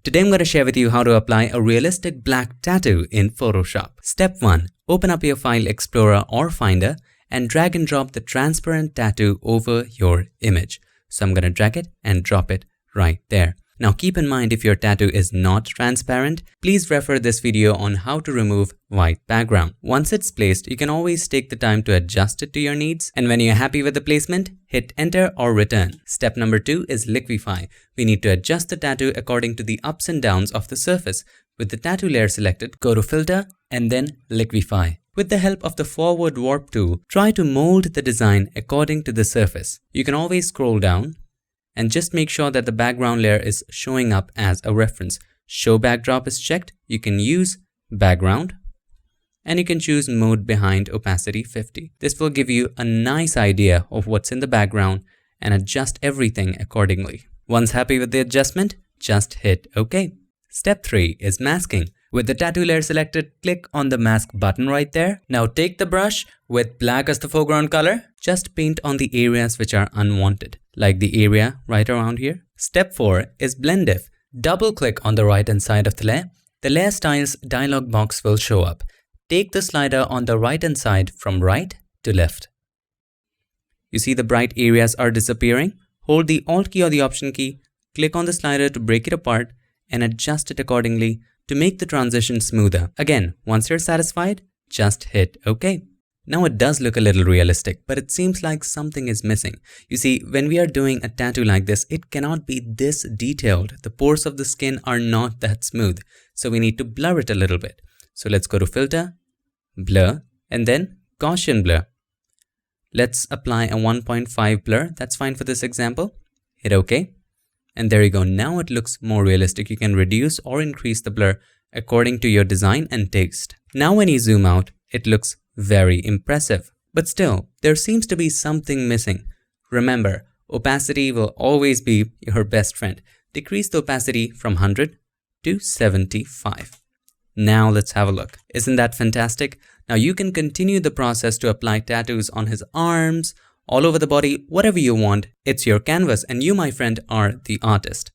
Today I'm going to share with you how to apply a realistic black tattoo in Photoshop. Step 1. Open up your File Explorer or Finder and drag and drop the transparent tattoo over your image. So I'm going to drag it and drop it right there. Now keep in mind, if your tattoo is not transparent, please refer this video on how to remove white background. Once it's placed, you can always take the time to adjust it to your needs, and when you're happy with the placement, hit enter or return. Step number 2 is liquify. We need to adjust the tattoo according to the ups and downs of the surface. With the tattoo layer selected, go to filter and then liquify. With the help of the forward warp tool, try to mold the design according to the surface. You can always scroll down and just make sure that the background layer is showing up as a reference. Show backdrop is checked. You can use background and you can choose mode behind opacity 50. This will give you a nice idea of what's in the background and adjust everything accordingly. Once happy with the adjustment, just hit OK. Step 3 is masking. With the tattoo layer selected, click on the mask button right there. Now take the brush with black as the foreground color. Just paint on the areas which are unwanted, like the area right around here. Step 4 is blend if. Double click on the right hand side of the layer. The layer styles dialog box will show up. Take the slider on the right hand side from right to left. You see the bright areas are disappearing. Hold the Alt key or the Option key. Click on the slider to break it apart and adjust it accordingly to make the transition smoother. Again, once you're satisfied, just hit OK. Now it does look a little realistic, but it seems like something is missing. You see, when we are doing a tattoo like this, it cannot be this detailed. The pores of the skin are not that smooth, so we need to blur it a little bit. So let's go to Filter, Blur, and then Gaussian Blur. Let's apply a 1.5 blur. That's fine for this example. Hit OK. And there you go. Now it looks more realistic. You can reduce or increase the blur according to your design and taste. Now when you zoom out, it looks very impressive. But still, there seems to be something missing. Remember, opacity will always be your best friend. Decrease the opacity from 100 to 75. Now let's have a look. Isn't that fantastic? Now you can continue the process to apply tattoos on his arms, all over the body, whatever you want. It's your canvas and you, my friend, are the artist.